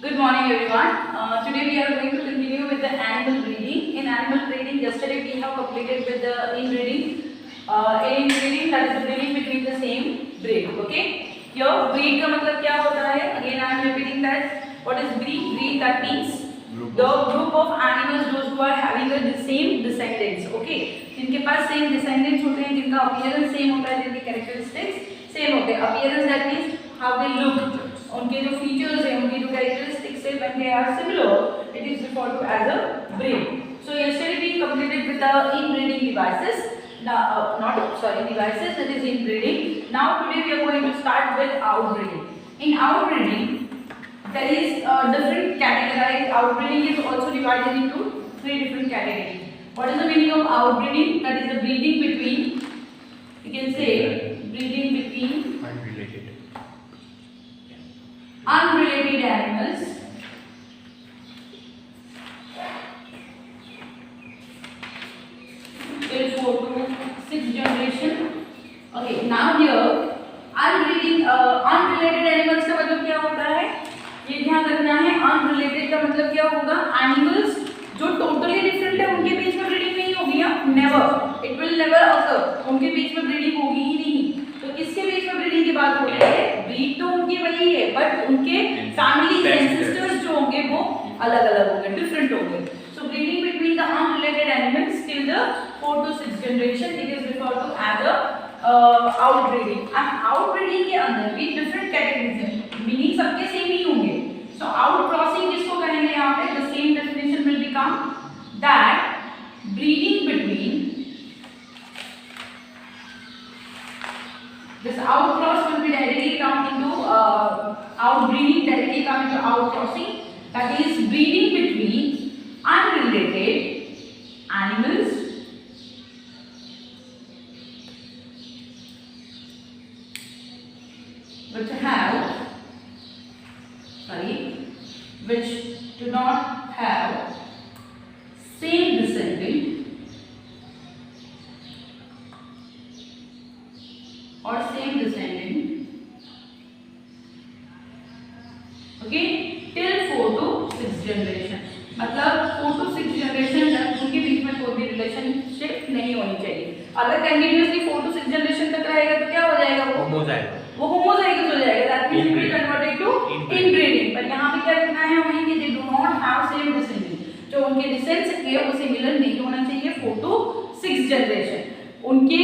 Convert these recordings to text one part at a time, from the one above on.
Good morning everyone. Today we are going to continue with the animal breeding. In animal breeding, yesterday we have completed with the inbreeding. In breeding, that is the breeding between the same breed. Okay. Here breed का मतलब क्या होता है? Again I am repeating that. What is breed? Breed that means the group of animals those who are having the same descendants. Okay. जिनके पास same descendants होते हैं, जिनका appearance same होता है, जिनके characteristics same होते हैं. Appearance that means how they look. उनके जो फीचर्स हैं, उनकी जो कैरेक्टरिस्टिक्स है, when they are similar, it is referred to as a breed. So yesterday we completed with the inbreeding devices. Now, devices. That is inbreeding. Now today we are going to start with outbreeding. In outbreeding, there is different categories. Outbreeding is also divided into 3 different categories. What is the meaning of outbreeding? That is the breeding between. You can say breeding between unrelated animals till 4 to 6 generation. Okay, now here unrelated animals का मतलब क्या होता है, ये ध्यान रखना है. unrelated का मतलब क्या होगा? animals जो totally different है उनके बीच में ब्रीडिंग नहीं होगी. never, it will never occur. उनके बीच में ब्रीडिंग होगी ही नहीं. तो किसके बीच में ब्रीडिंग की बात हो रही है? ब्रीड तो उनकी वही है, बट उनके फैमिली एंसेस्टर्स जो होंगे वो अलग अलग होंगे, डिफरेंट होंगे. So breeding between the unrelated animals till the 4 to 6 generation, it is referred to as a outbreeding. And outbreeding के अंदर भी डिफरेंट कैटेगरीज हैं, मीनिंग सबके सेम ही होंगे. सो आउट क्रॉसिंग किसको कहेंगे यहाँ पे? The same definition will become that breeding between this outcross will be directly come into outbreeding, directly come into outcrossing. That is breeding between unrelated animals which do not have same descendant or same descendant, okay, till 4 to 6 generation. मतलब 4 to 6 generation तक उनके बीच में कोई भी relationship नहीं होनी चाहिए. अगर कंटिन्यूअसली 4 to 6 जनरेशन तक रहेगा तो क्या हो जाएगा? वो होमोजाइगस हो जाएगा. That means it will converted to inbreeding. पर यहाँ पे क्या लिखना है हमें कि they do not have same descendant. जो उनके डिसेंडेंट्स है वो सिमिलर नहीं होना चाहिए 4 to 6 जनरेशन. उनके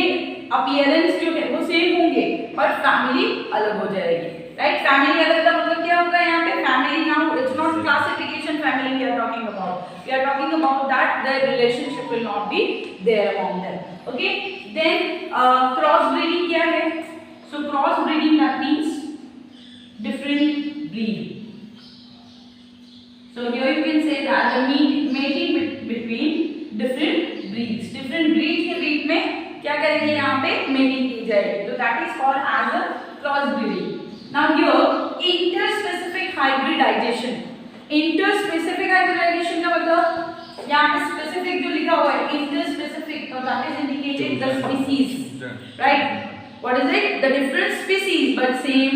अपीयरेंस जो है वो सेम होंगे बट फैमिली अलग हो जाएगी. राइट, फैमिली अलग का मतलब क्या होगा यहाँ पे? Family now it's not classification family we are talking about. We are talking about that the relationship will not be there among them. Okay, then cross breeding क्या है? So cross breeding that means different breed. So here you can say that the mating between different breeds. Different breeds के बीच में क्या करेंगे यहाँ पे? Mating की जाएगी. तो that is called as a cross breeding. Now here interspecific hybridization. Interspecific hybridization का मतलब यहाँ पे स्पेसिफिक जो लिखा हुआ है इंटरस्पेसिफिक, तो that is indicated the species. Right, what is it? The different species but same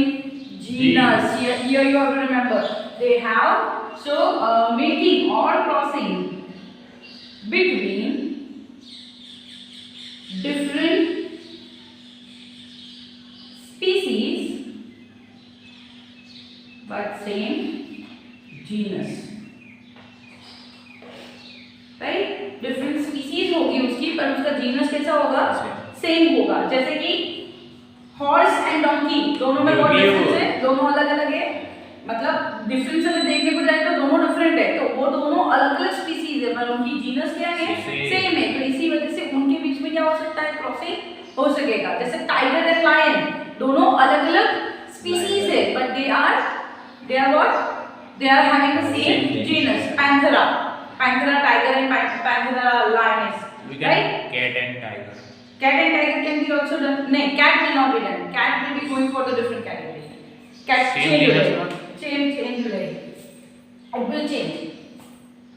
genus. Here you have to remember they have mating or crossing between different species but same genus. Right, different species होगी उसकी पर उसका genus कैसा होगा? Same होगा. जैसे कि horse and donkey, दोनों में बहुत डिफरेंस है, दोनों अलग अलग है. मतलब डिफरेंस अगर देखने को जाए तो दोनों डिफरेंट है, तो वो दोनों अलग अलग स्पीसीज है पर उनकी जीनस क्या है? सेम है. तो इसी वजह से उनके बीच में क्या हो सकता है? क्रॉसिंग हो सकेगा. जैसे टाइगर एंड लायन दोनों अलग अलग स्पीसीज है but they are what? They are having the same genus. Panthera tiger and Panthera lioness. Right, cat and tiger can be also done. No, cat will not be done. Cat will be going for the different category. Cat change हो जाएगा. It will change.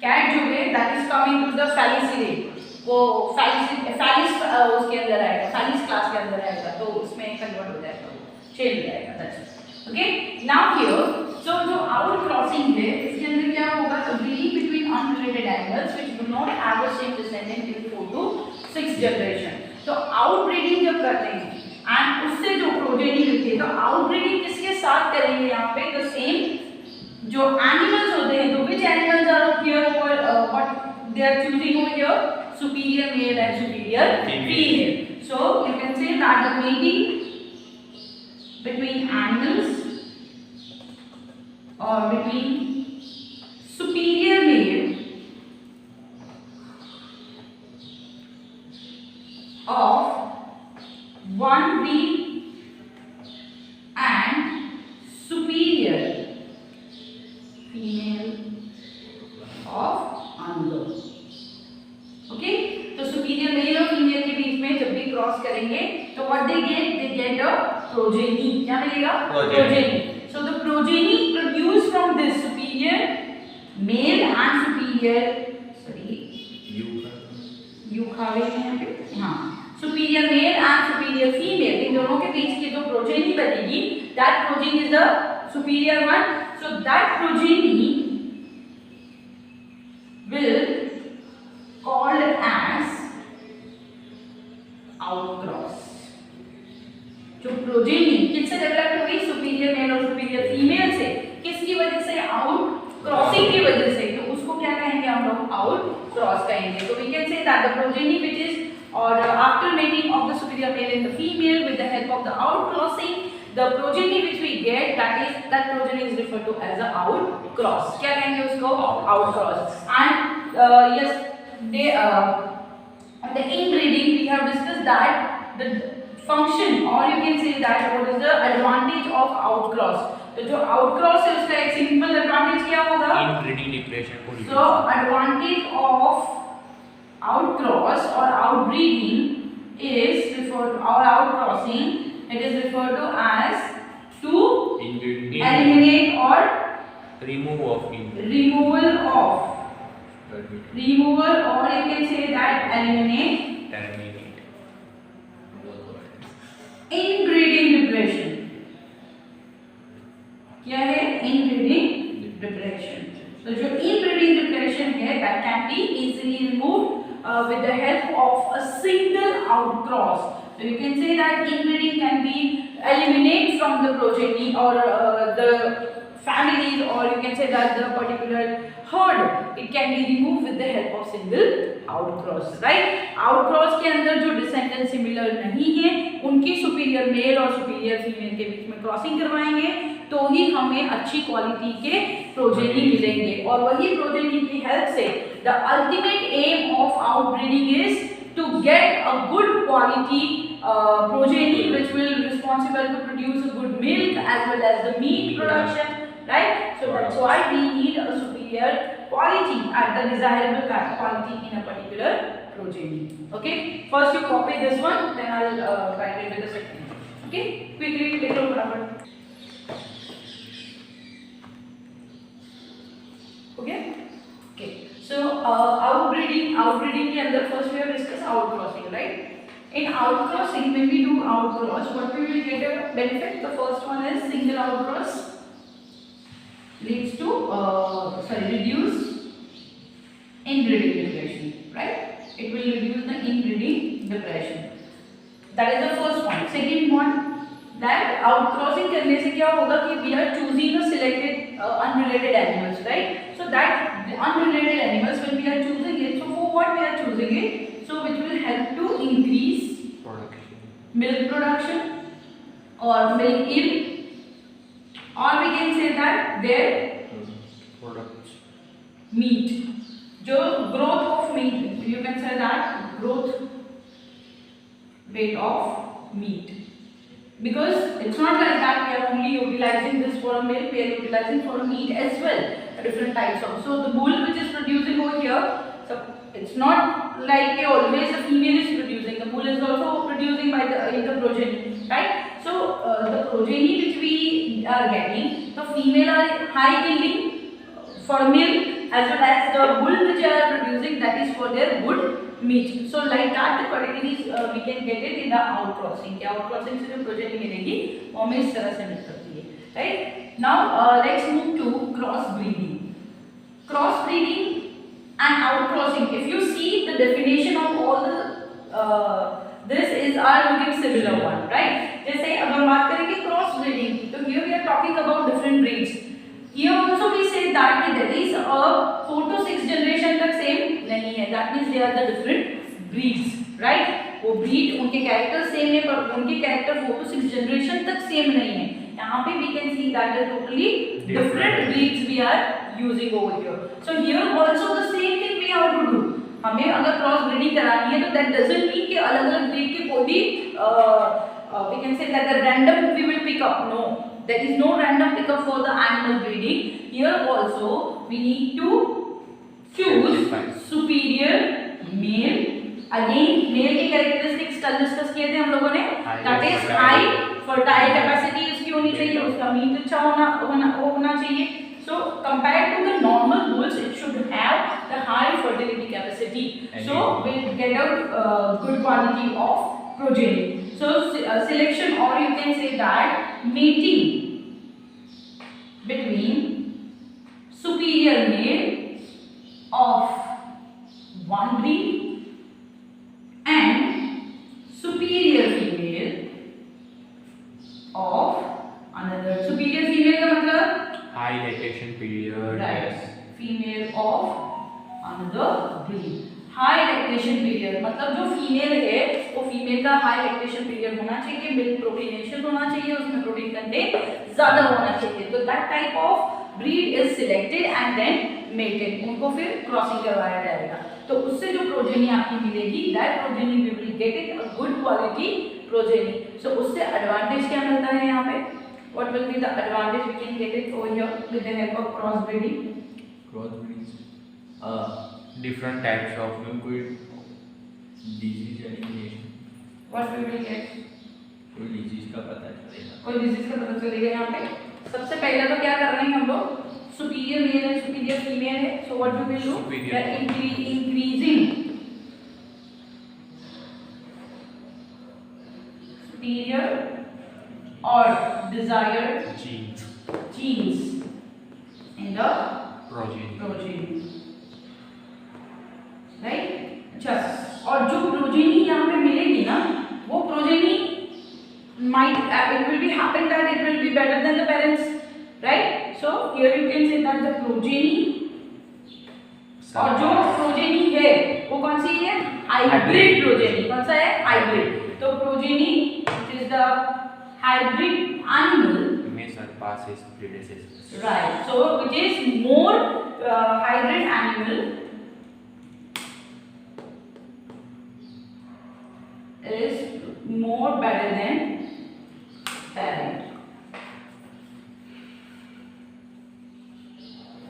Cat जो है that is coming to the Felidae. वो Felis उसके अंदर आएगा, Felis class के अंदर आएगा, तो उसमें कन्वर्ट हो जाएगा, चेंज हो जाएगा. That's it. Okay. Now here, so जो outcrossing है have the same descendant in 4 to 6 generation. तो आउटब्रीडिंग जब करते हैं एंड उससे जो प्रोजेनी मिलती है, तो आउटब्रीडिंग किसके साथ करेंगे यहाँ पे, द सेम जो एनिमल्स होते हैं, तो which animals are here for what they are choosing over here, superior male and superior female. So you can say that the mating between animals or between superior male of one breed and superior female of another. Okay, तो superior male और female के बीच में जब भी cross करेंगे तो what they get a progeny. क्या मिलेगा? Progeny. So the progeny produce from this superior male and superior, sorry you खावे हैं पे, हाँ, superior male and superior female, इन दोनों के बीच की जो प्रोजेनी बनेगी, that progeny is the superior one. So that progeny will called as outcross. जो प्रोजेनी किससे डेवलप हुई, सुपीरियर मेल और सुपीरियर फीमेल से, किसकी वजह से, आउट क्रॉसिंग की वजह से, तो उसको क्या कहेंगे हम लोग, आउट क्रॉस कहेंगे. तो we can say that the progeny which is or after mating of the superior male and the female with the help of the outcrossing, the progeny which we get, that progeny is referred to as a outcross. क्या कहेंगे उसको, outcross. And yes, they the inbreeding we have discussed that the function, or you can say that what is the advantage of outcross. तो जो outcross है उसका एक simple advantage क्या होगा, inbreeding depression. So advantage of outcross or outbreeding is referred to, or outcrossing, it is referred to as to eliminate or removal of removal, or you can say that eliminate inbreeding depression. क्या है, inbreeding depression. तो जो inbreeding depression है, that can be easily removed with the help of a single outcross. So you can say that inbreeding can be eliminated from the progeny or the families, or you can say that the particular herd, it can be removed with the help of single outcross, right? Outcross के अंदर जो descendant similar नहीं है, उनकी superior male और superior female के बीच में क्रॉसिंग करवाएंगे तो ही हमें अच्छी क्वालिटी के प्रोजेनी मिलेंगे. और वही प्रोजेनी की हेल्प से the ultimate aim of outbreeding is to get a good quality progeny which will responsible to produce a good milk as well as the meat production, right? So that's why we need a superior quality at the desirable quality in a particular progeny. Okay, first you copy this one, then I'll write it with the second. Okay, quickly take a look. Okay, so outbreeding के अंदर first we have discussed outcrossing, right? In outcrossing, when we do outcross, what we will get a benefit. The first one is single outcross leads to reduce inbreeding depression, right? It will reduce the inbreeding depression. That is the first point. Second one, that outcrossing करने से क्या होगा कि we are choosing a selected unrelated animals, right? So that unrelated animals, when we are choosing it, so for what we are choosing it, so which will help to increase milk production or milk yield, or we can say that their meat, जो growth of meat, you can say that growth rate of meat. Because it's not like that we are only utilizing this for a milk, we are utilizing for meat as well, different types of. So the bull which is producing over here, so it's not like always the female is producing, the bull is also producing by in the progeny, right? So the progeny which we are getting, the female are high yielding for milk as well as the bull which are producing, that is for their good meat. So like that the categories we can get it in the outcrossing. क्या outcrossing से जो progeny मिलेगी वो हमें इस तरह से मिल सकती है, right? Now let's move to cross breeding. Cross breeding and outcrossing. If you see the definition of all the this is are looking similar one, right? जैसे अब हम बात करेंगे क्रॉस ब्रीडिंग की, तो here we are talking about different breeds. Here also we say that there is a 4 to 6 generation तक same नहीं है. That means they are the different breeds, right? वो breed उनके कैरेक्टर सेम है पर उनके कैरेक्टर 4 to 6 generation तक same नहीं है. यहाँ पे we can see that the totally different breeds we are using over here. So here also the same thing we have to do. हमें अगर क्रॉस ब्रीडिंग करानी है तो that doesn't mean कि अलग-अलग breed के कोई भी we can say that the random we will pick up. No, there is no random pickup for the animal breeding. Here also we need to choose superior male. Again male के characteristics कल discuss किए थे हम लोगों ने. That is high fertile capacity उसकी होनी चाहिए, उसका मीट अच्छा होना चाहिए. So compared to the normal bulls, it should have the high fertility capacity. So we'll get a good quality of progeny. So selection, or you can say that mating between superior male of one breed and superior female of another. Superior female का मतलब high lactation period. Right. Female of another breed. High lactation period मतलब जो female है वो female का high lactation period होना चाहिए, milk प्रोटीनेशन होना चाहिए, उसमें प्रोटीन कंटेंट ज्यादा होना चाहिए. तो that type of breed is selected and then mated. उनको फिर क्रॉसिंग करवाया जाएगा तो उससे जो प्रोजेनी आपकी मिलेगी that progeny we will get it a good quality progeny. So उससे एडवांटेज क्या मिलता है यहाँ पे? What will be the advantage we can get it over here with the help of cross breeding? Cross breeding. Different types of कोई disease elimination. What we will get? कोई disease का पता चलेगा. कोई disease का पता चलेगा यहाँ पे. सबसे पहले तो क्या कर रहे हैं हम लोग? Superior male है, superior female है. So what we will do? We are increasing superior or desired genes in the progeny. Right? अच्छा, और जो प्रोजेनी यहाँ पे मिलेगी ना वो progeny might it will be happen that it will be better than the parents, right? So here you can say that the progeny और जो प्रोजेनी है वो कौन सी है? Hybrid progeny. कौन सा है? हाइब्रिड. तो progeny which is the hybrid animal may surpass its predecessors. Right. So which is more hybrid animal is more better than parent.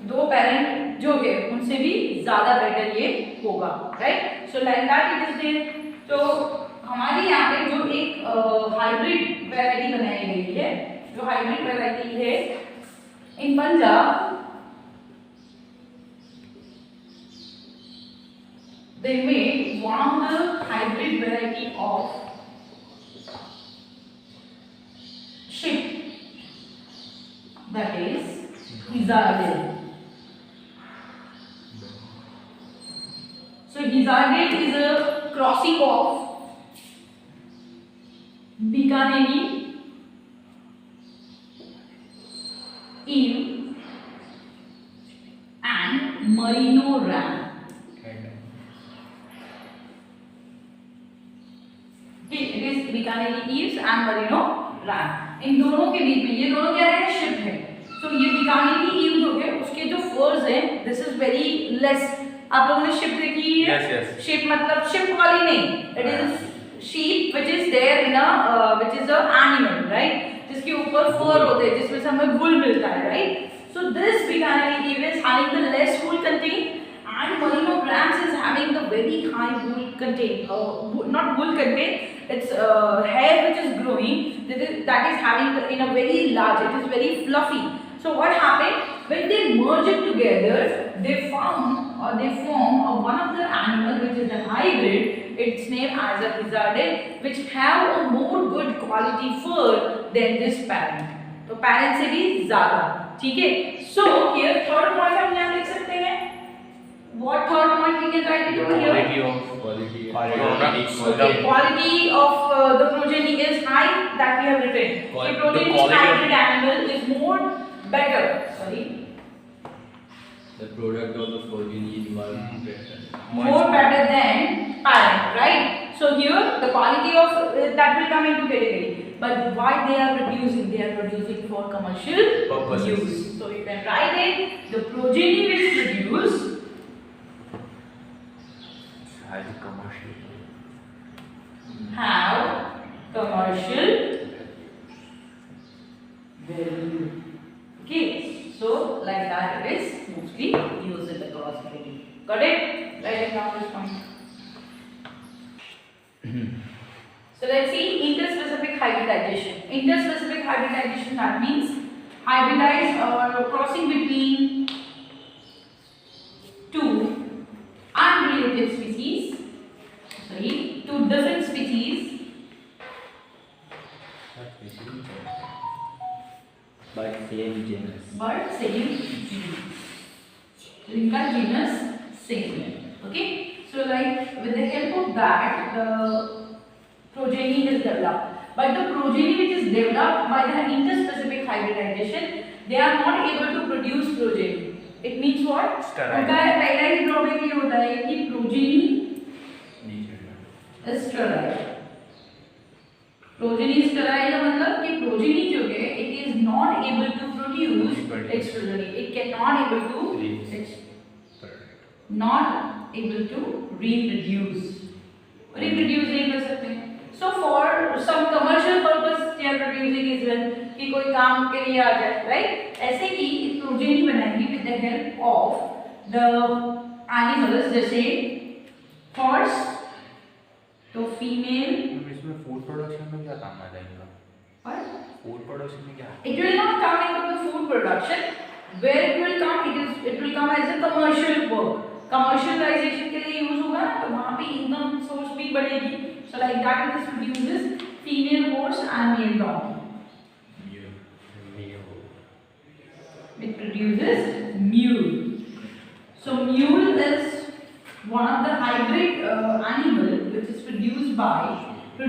दो पेरेंट जो है उनसे भी ज्यादा बेटर ये होगा. Right. So like that it is there. तो हमारी यहाँ पे जो एक हाइब्रिड वैरायटी बनाई गई है, जो हाइब्रिड वैरायटी है इन Punjab, they made one of the hybrid variety of sheep, that is Hizardale. So Hizardale is a crossing of Bikaneri eel and Merino ram. It is Bikaneri eels and Merino ram. इन दोनों के बीच में ये दोनों क्या है? Ship है. तो ये Bikaneri eel जो है उसके जो फर्स है दिस इज वेरी लेस. आप लोगों ने शिप देखी है? Yes, yes. शिप मतलब शिप वाली नहीं. It is sheep which is there in a which is a animal, right? जिसके ऊपर fur होते हैं जिसमें से हमें wool मिलता है, right? So this Bikaneri eel is having the less wool content and Merino rams is having the very high wool content. Not wool content, it's hair which is growing. That is having in a very large. It is very fluffy. So what happened when they merge it together? They form one of the animal which is a hybrid. It's named as a Hizardale, which have a more good quality fur than this parent. तो parent से भी ज़्यादा. ठीक है. So here third point हम यहाँ लिख सकते हैं What third point we can write it over here? Quality Okay, quality of the progeny is high, that we have written. Qual- The progeny the quality hybrid animal is more better. Sorry, The product of the progeny is much better. more better than parent, right? So here the quality of that will come into category. But why they are producing? They are producing for commercial Purposes. use. So you can write it. The progeny which produce Highly commercial. have commercial value. Okay, so like that it is mostly used in the crossbreeding. Got it? Write down this point. So let's see interspecific hybridization. Interspecific hybridization, that means hybridize or crossing between two unrelated species. Sorry, two different species. But same genus. But same genus. Linka genus same. Okay. So like with the help of that, the progeny is developed. But the progeny which is developed by the interspecific hybridization, they are not able to produce progeny. It means what? Sterile. उनका पहला ही drawback ये होता है कि progeny is sterile. Progeny is sterile का मतलब कि progeny जो है, it is not able to produce its progeny. It cannot able to not able to reproduce. Reproduce नहीं कर सकते. So for some commercial purpose they are producing as well कि कोई काम के लिए आ जाए, right? ऐसे ही progeny बनाएंगे with the help of the animals जैसे horse, तो female. इसमें फूड प्रोडक्शन में क्या काम आ जाएगा? What? फूड प्रोडक्शन में क्या? It will not come into the food production. Where it will come, it will come as a commercial work. Commercialization के लिए use होगा ना, तो वहाँ पे income source भी बढ़ेगी. So like that it produces female horse and male donkey. It produces mule. So mule is one of the hybrid animal which is produced from the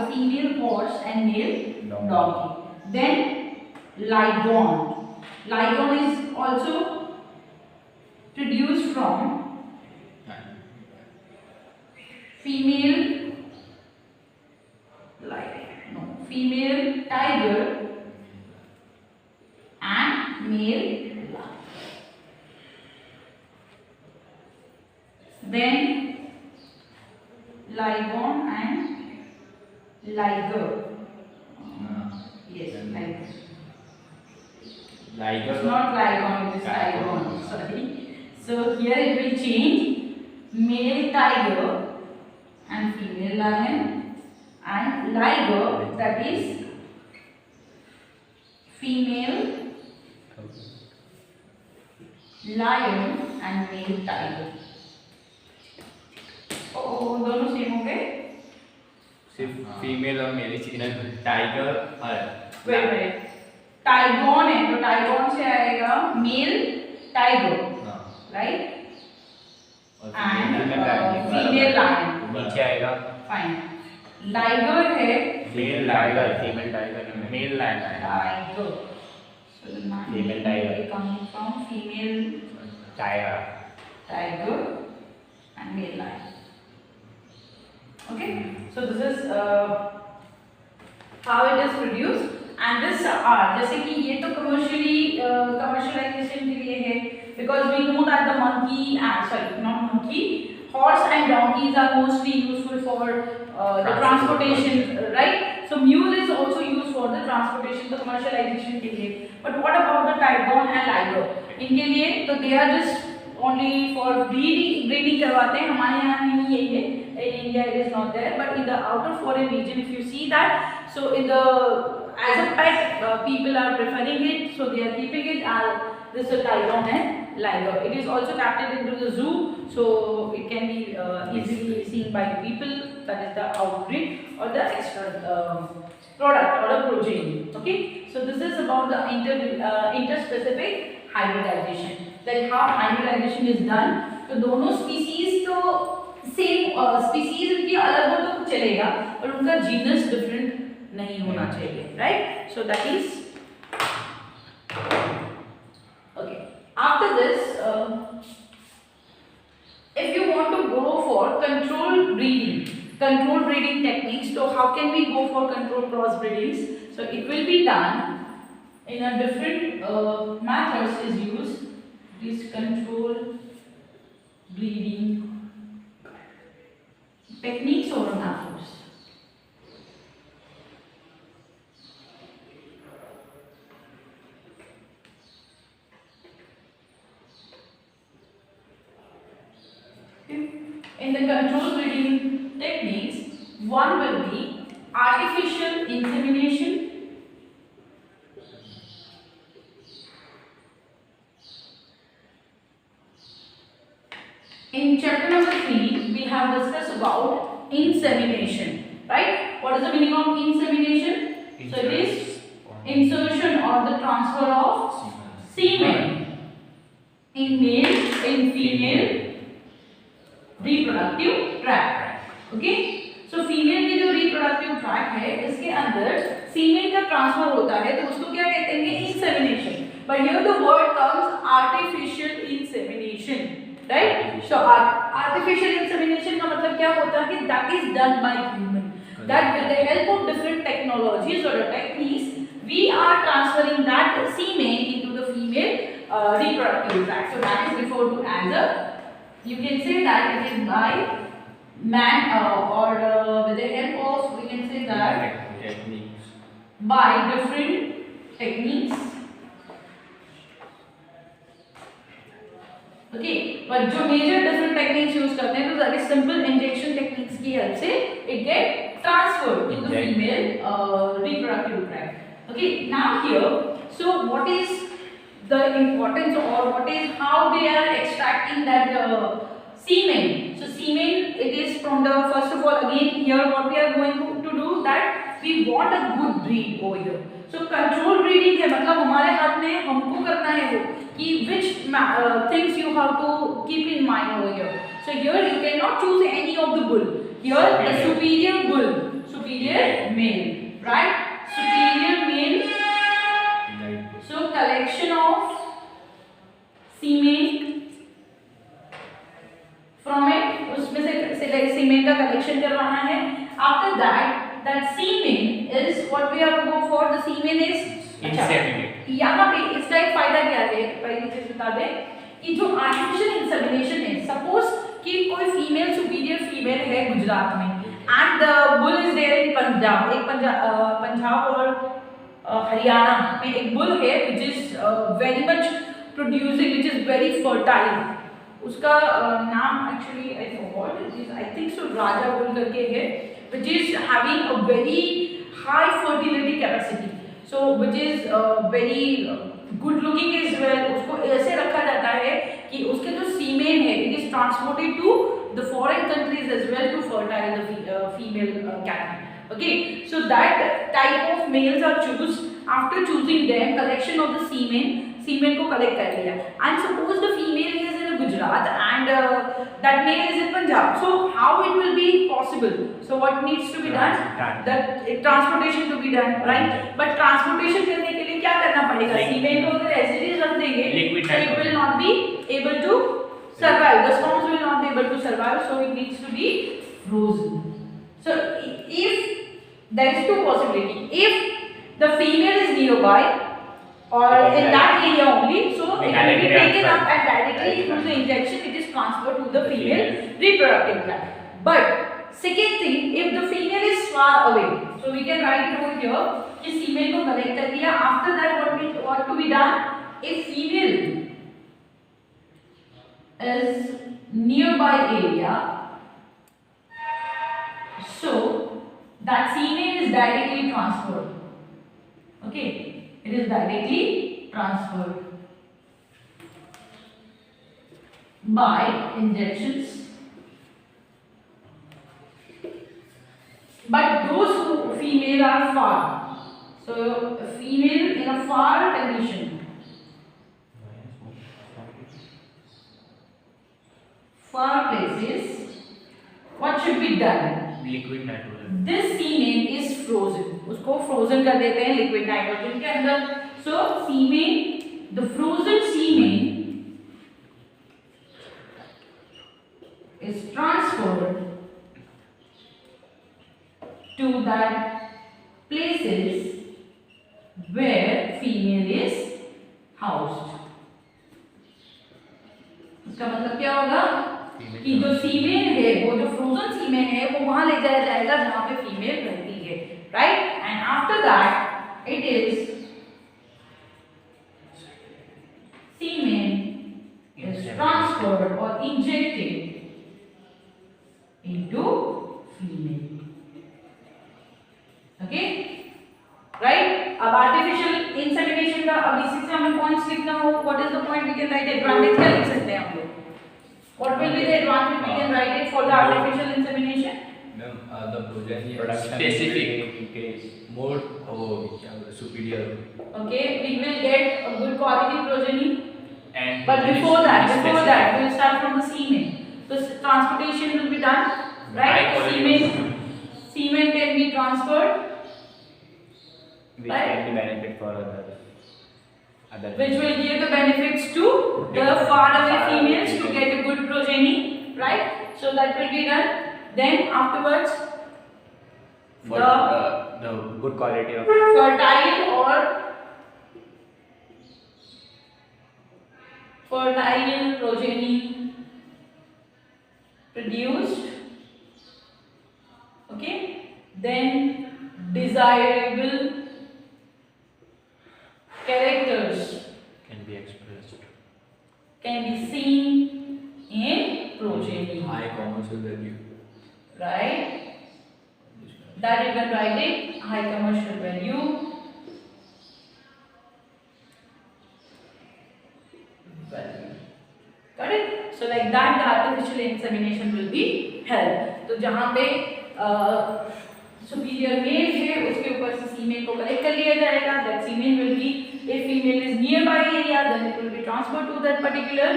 female horse and male donkey. Then Lygon. Lygon is also produced from female female tiger and male lion. Then Lygon and liger. Yes, liger. It's not Lygon, it is Lygon. Sorry. So here it will change male tiger and female lion, and liger, that is female lion and male tiger. Oh, दोनों same हो गए? सिर्फ female और mail चीज tiger और wait tigon है, तो tigon से आएगा male tiger, right? And female lion नीचे आएगा फाइन. लाइगर है male tiger, female tiger, male lion आएगा. Tiger. So the man Female tiger. coming from female tiger. tiger and male lion. Okay, so this is how it is produced, and this जैसे कि ये तो commercialization के लिए है, because we know that the monkey, sorry, not monkey, horse and donkeys are mostly useful for the transportation, right? So mule is also used for the transportation, the commercialization के लिए. But what about the tigon and liger? इनके लिए तो they are just only for breeding करवाते हैं. हमारे यहाँ नहीं यही है. In India it is not there, but in the outer foreign region, if you see that, so in the as a pet people are preferring it, so they are keeping it as this is tigon and liger. It is also captured into the zoo, so it can be easily seen by the people. That is the outbreed or the extra product or a progeny. Okay, so this is about the interspecific hybridization. Like how hybridization is done. तो दोनों species तो same species उनकी अलग हो तो चलेगा, पर उनका जीनस डिफरेंट नहीं होना चाहिए, right? So that is okay. After this, if you want to go for control breeding techniques, so how can we go for control cross breedings? So it will be done in a different methods is used. This control breeding techniques or methods. In the control breeding techniques, one will be artificial insemination. In chapter number 3, we have discussed about insemination, right? What is the meaning of insemination? So it is insertion or the transfer of semen in male, in female reproductive tract. Okay? So female की जो reproductive tract है, इसके अंदर semen का transfer होता है, तो उसको क्या कहते हैं? Insemination. But here the word comes artificial insemination. Right? So artificial insemination का मतलब क्या होता है कि that is done by human. That with the help of different technologies or techniques, we are transferring that semen into the female reproductive tract. So that is referred to as a, you can say that it is by man or with the help of, we can say that techniques. By different techniques. Okay, पर जो major different techniques use करते हैं तो that is simple injection techniques की help से it get transferred to the female reproductive tract. Okay, now here so what is the importance और what is how they are extracting that semen. So semen, it is from the, first of all again here what we are going to do that we want a good breed over here. So control breeding है मतलब हमारे हाथ में हमको करना है वो कि which things you have to keep in mind over here. So here you cannot choose any of the bull. Here the superior bull, superior male, right? Superior male. So collection of semen from it, उसमें से semen का collection करवाना है. After that, that semen is what we have to go for. The semen is inseminate. यहाँ पे इसका एक फायदा क्या है, पहली चीज बता दें कि जो artificial insemination है, suppose कि कोई female superior female है गुजरात में and the bull is there in Punjab, एक पंजाब और हरियाणा में एक bull है which is very much producing, which is very fertile. उसका नाम actually I forgot, it is I think so Raja bull करके है, which is having a very high fertility capacity, so which is very good looking as well. उसको ऐसे रखा जाता है कि उसके जो सीमेन है it is transported to the foreign countries as well to fertile the female cattle. Okay, so that type of males are choose. After choosing them, collection of the semen को collect कर लिया, and suppose the female is in Gujarat and that male is in Punjab. So how it will be possible? So what needs to be done? That transportation to be done, right? But transportation करने के लिए क्या करना पड़ेगा? Semen को अगर ऐसे ही रख देंगे, so it will not be able to survive. The sperms will not be able to survive. So it needs to be frozen. So if there is two possibility, if the female is nearby or in that area only, so it will be taken up and directly through the injection it is transferred to the female reproductive tract. But second thing, if the female is far away, so we can write it over here कि semen को collect कर लिया. After that what to be done? If female is nearby area, so that semen is directly transferred. Okay, it is directly transferred by injections. But those who female are far, so a female in a far condition, far places, what should be done? Liquid nitrogen This semen is frozen. उसको frozen कर देते हैं liquid nitrogen के अंदर. So semen, the frozen semen is transferred to that places where female is housed. इसका मतलब क्या होगा कि जो सीमेन है, वो जो फ्रोजन सीमेन है, वो वहां ले जाया जाएगा जहां पे फीमेल रहती है, right? And after that it is semen is transferred or injected into female. Okay, right? अब artificial insemination का अब इसी से हमें points लिखना हो. What is the point we can write? Advantage क्या लिख सकते हैं हम लोग? What will be the advantage we can write it for the artificial insemination? the progeny Production specific increase. more superior Okay, we will get a good quality progeny. and But before that, we specific. will start from the semen. So transportation will be done, High right? quality Semen can be transferred, Which Right. can be benefit for others. which will give the benefits to the far away females to get a good progeny, right? So that will be done. Then afterwards, For the the good quality of fertile or fertile progeny produced. Okay, then desirable characters can be expressed. can be seen in progeny, high commercial value. right? That you can write it, high commercial value. Got it? So like that the artificial insemination will be held. तो जहाँ पे superior male है उसके ऊपर से female को collect कर लिया जाएगा. That semen will be, if female is nearby area, then it will be transferred to that particular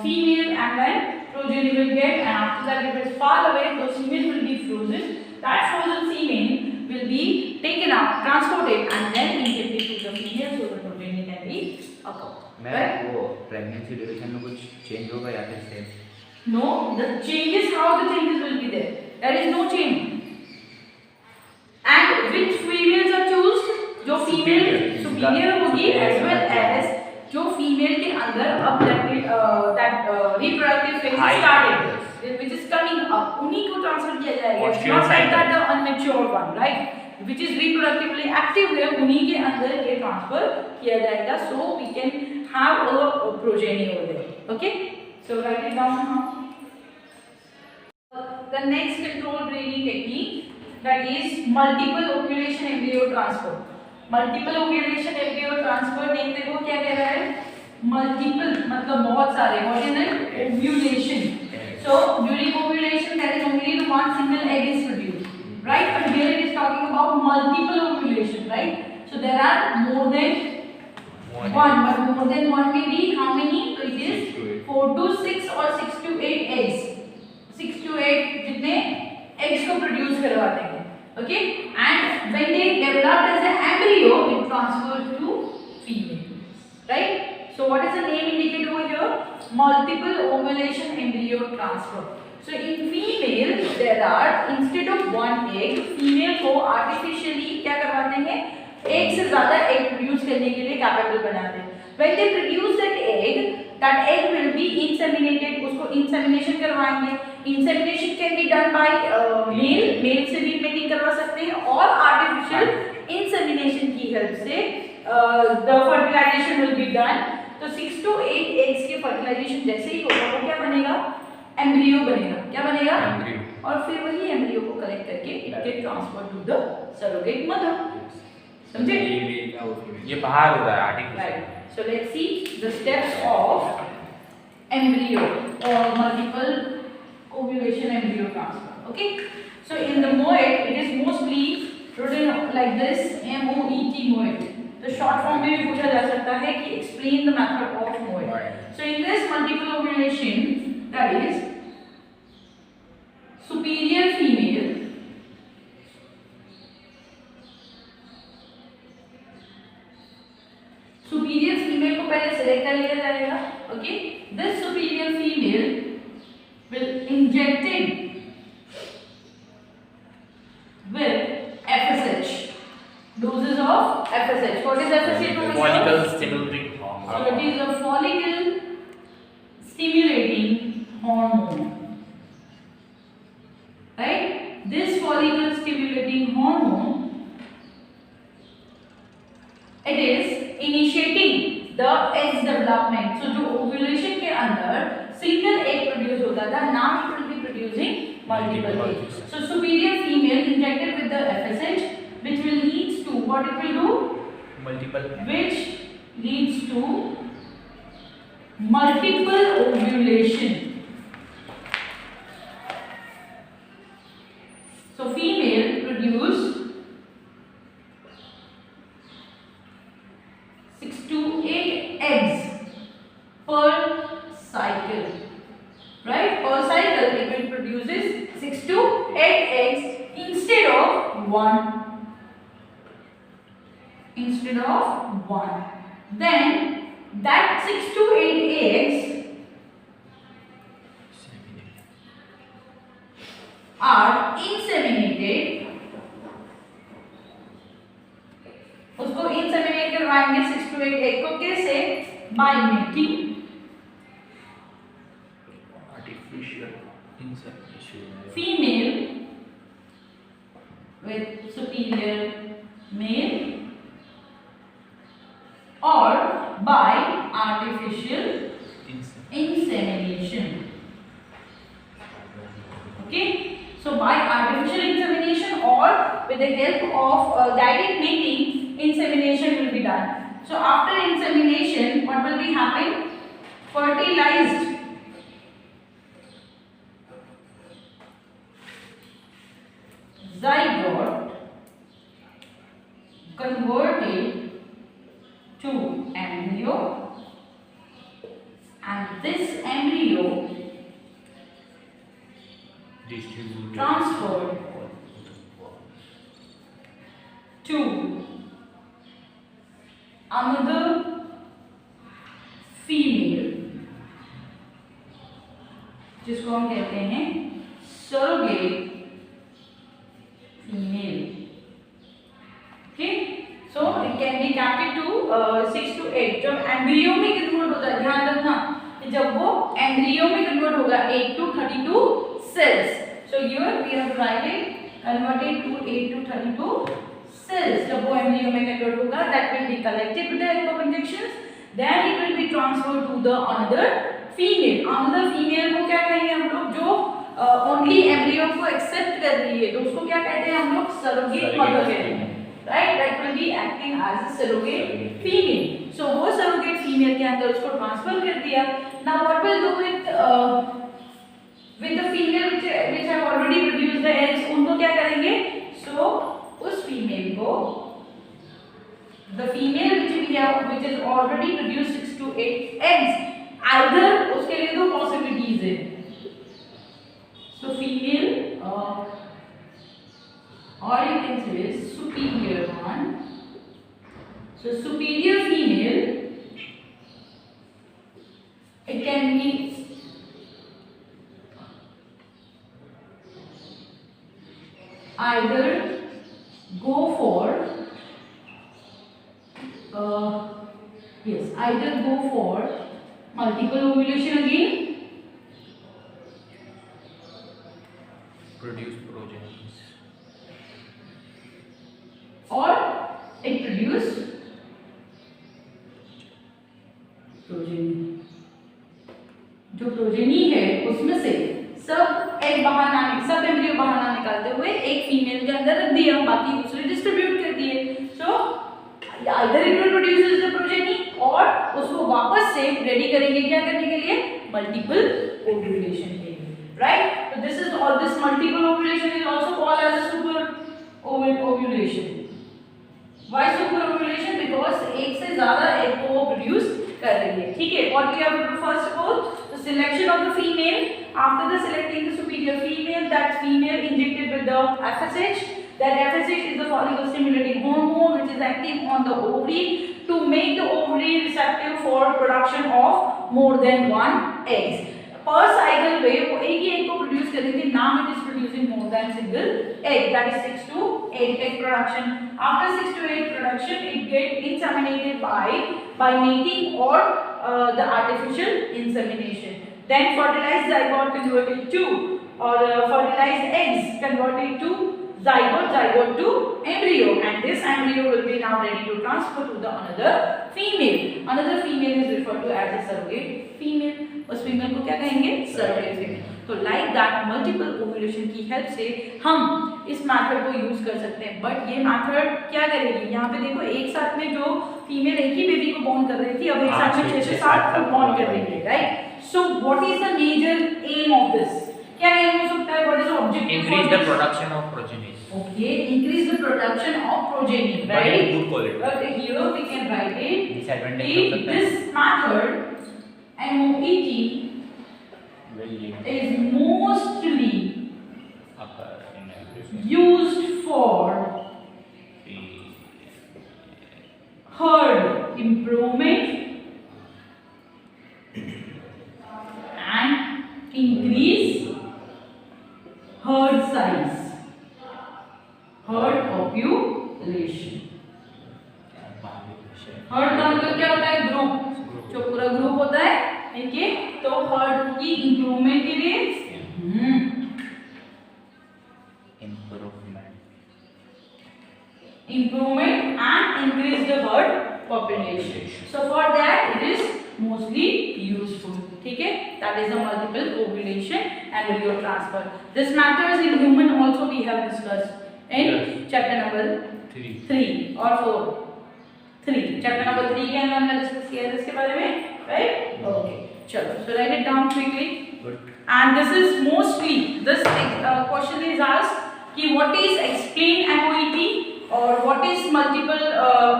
female, and then progeny will get. And after that, if it's far away, those semen will be frozen. That frozen semen will be taken up, transported, and then injected to the female so the progeny can be occur. मैं वो pregnancy duration में कुछ change होगा या फिर same? No, the changes, how the changes will be there. There is no change. And which females are chosen? जो female superior होगी as well as जो female के अंदर अब that reproductive phase High. started, which is coming up, उन्हीं को transfer किया जाएगा. It's not like that the unmature one, right? Which is reproductively active है, उन्हीं के अंदर ये transfer किया जाएगा. So we can have a progeny over there. Okay? So write it down now. The next control breeding technique, that is multiple ovulation embryo transfer. Multiple ovulation embryo transfer name देखो क्या कह रहा है? Multiple मतलब बहुत सारे. What is it? Ovulation. So during ovulation there is only one single egg is produced, right? But here it is talking about multiple ovulation, right? So there are more than one, but more than one may be how many? So it is 4 to 6 or 6 to 8 eggs. 6 to 8 जितने eggs को produce करवाते हैं, okay? And when they develop as an embryo, it transfers to female, right? So what is the name indicated over here? Multiple ovulation embryo transfer. So in female there are, instead of one egg, female को artificially क्या करवाते हैं? एक से ज़्यादा egg produce करने के लिए capable बनाते हैं. When they produce that egg will be inseminated. उसको insemination करवाएंगे. Insemination can be done by male से भी mating करवा सकते हैं, और artificial insemination की help से the fertilization will be done. तो 6 to 8 eggs के fertilization जैसे ही होगा वो क्या बनेगा? Embryo बनेगा. क्या बनेगा? Embryo. और फिर वही embryo को collect करके it get transferred to the surrogate mother. समझे? ये बाहर हो रहा है artificial. Right. So let's see the steps of embryo or multiple ovulation embryo transfer. Okay. So in the moed, it is mostly written like this, MOET moed. The short form में भी पूछा जा सकता है कि explain the method of moed. So in this multiple ovulation, that is पहले select कर लिया जाएगा. Okay, this superior female will injected with FSH, doses of FSH. What is FSH? Follicle stimulating So hormone. it is a follicle stimulating hormone, right? This follicle stimulating hormone, it is initiating the egg development. So जो ovulation के अंदर single egg produce होता था, now it will be producing multiple eggs. So superior female injected with the FSH, which will leads to what it will do? Multiple. Which leads to multiple ovulation. So female produce 6 to 8 eggs per cycle, right? Per cycle it will produces 6 to 8 eggs instead of 1. Then that 6 to 8 eggs are inseminated. उसको inseminate करवाएंगे 6 to 8 egg को कैसे? By mating Artificial insemination. female with superior male or by artificial insemination. Okay, so by artificial insemination or with the help of direct mating, insemination will be done. So after insemination, what will be happen? Fertilized zygote converted to embryo, and this embryo Distributed. transferred to another female, जिसको हम कहते हैं surrogate female. Okay, so it can be captured to 6 to 8. जब embryo में convert होता है, ध्यान रखना कि जब वो एम्ब्रियो में कन्वर्ट होगा 8 to 32 cells. So here we have written converted to 8 to 32 cells. जब वो एम्ब्रियो में कन्वर्ट होगा, that will be collected with the help of injections. Then it will be transferred to the another female. Another female को क्या कहेंगे हम लोग? जो only embryo को accept कर रही है, तो उसको क्या कहते हैं हम लोग? Surrogate mother कहते हैं. Right? That will be acting as a surrogate female. So वो surrogate female के अंदर उसको transfer कर दिया. Now what will do with the female which have already produced the eggs? उनको क्या करेंगे? So उस female को, the female which is already produced 6 to 8 eggs, either उसके लिए दो possibilities है. So female or you can say superior one. So superior female, it can be either go for either go for multiple ovulation again, Produce progenies. or it produce progeny. जो progeny है उसमें से सब egg बाहर ना, सब embryo बाहर ना निकालते हुए एक फीमेल के अंदर रख दिया, बाकी दूसरे डिस्ट्रीब्यूट कर दिए. So either it will produces the progeny और उसको वापस से रेडी करेंगे क्या करने के लिए? मल्टीपल ओव्यूलेशन के लिए. Right? So this is all, this multiple ovulation is also called as a super ovulation. Why super ovulation? Because एक से ज़्यादा egg को वो produce कर रही है. ठीक है? What we have to do first of all? The selection of the female. After the selecting the superior female, that female injected with the FSH. that FSH is the follicle stimulating hormone which is active on the ovary to make the ovary receptive for production of more than one eggs. Per cycle पे वो एक ही egg को produce करेंगे, now it is producing more than single egg, that is 6 to 8 egg production. After 6 to 8 production, it get inseminated by mating or the artificial insemination. Then fertilized zygote converted to or fertilized eggs converted to zygote to embryo, and this embryo will be now ready to transfer to the another female. Another female is referred to as a surrogate female. उस female को क्या कहेंगे? surrogate female. तो like that multiple ovulation की help से हम इस method को यूज कर सकते हैं. बट ये मेथड क्या करेगी? यहाँ पे देखो एक साथ में जो फीमेल एक ही बेबी को बॉर्न कर रही थी, अब एक साथ में 6 से 7 को बॉर्न कर रही है, right? So what is the major aim of this? क्या एम हो सकता है? What is the objective? Increase the production of progeny. Okay, increase the production of progeny, But in right? good quality. But here we can write it. Disadvantage of the This method MOET is mostly occur in used for herd improvement and increase herd size, herd population. Heard का मतलब क्या होता है? Group. जो पूरा group होता है इनके, तो हर्ड की इंप्रूवमेंट के लिए improvement and increase the herd population. So for that it is mostly useful. ठीक है? That is the multiple ovulation and embryo transfer. This matters in human also we have discussed in chapter number 3 or 4. 3 chapter number 3 के अंदर हमने discuss किया है इसके बारे में, right? Okay, चलो, so write it down quickly. And this is mostly this question is asked कि what is explain MOET or what is multiple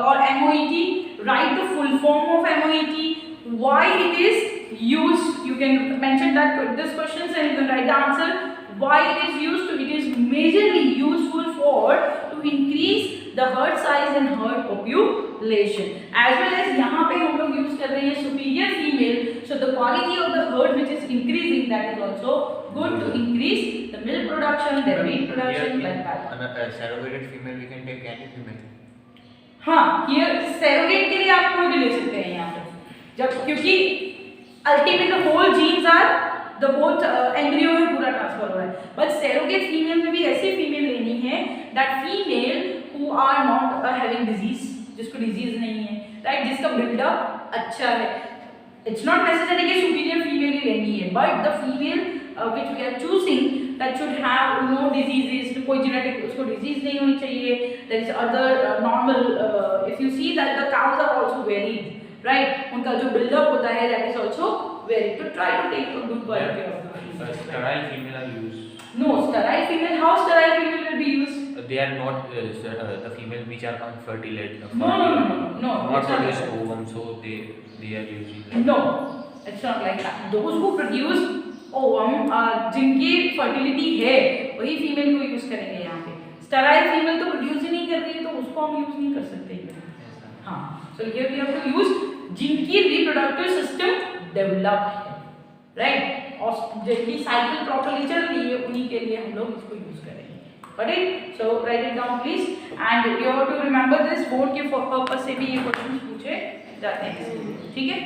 or MOET? Write the full form of MOET, why it is used. You can mention that this questions and you can write the answer. Why it is used? It is majorly useful for to increase the herd size and herd population, as well as यहाँ पे हम लोग use कर रहे हैं superior female, so the quality of the herd which is increasing, that is also good to increase the milk production, the meat production, like that. Surrogated female we can take any female. हाँ, here surrogate के लिए आप कोई भी ले सकते हैं यहाँ पे, जब क्योंकि ultimate the whole genes are the both embryo में पूरा ट्रांसफर हो रहा है. But surrogate female में भी ऐसी फीमेल लेनी है that female who are not having disease, जिसको डिजीज नहीं है, राइट? जिसका बिल्डअप अच्छा है. इट्स नॉट नेसेसरी कि सुपीरियर फीमेल ही लेनी है, but the female which we are choosing that should have no diseases, कोई genetic उसको disease नहीं होनी चाहिए. There is other normal if you see that the cows are also varied, right? उनका जो buildup होता है that is also varied. To try to take a good quality of the female. Sterile female are used. No, sterile female. How sterile female will be used? They are not the female which are unfertile. No. Not produce ovum, so they are using. No, it's not like that. Those who produce ovum, जिनकी fertility है, वही female को use करेंगे यहाँ पे. Sterile female तो produce ही नहीं कर रही है, तो उसको हम use नहीं कर सकते. हाँ. So here we have to use जिनकी reproductive system developed है, right? और जिनकी cycle properly चल रही है, उन्हीं के लिए हम लोग इसको use करेंगे. Got it? So write it down please, and you have to remember this. Board के purpose से भी ये questions पूछे जाते हैं, ठीक है?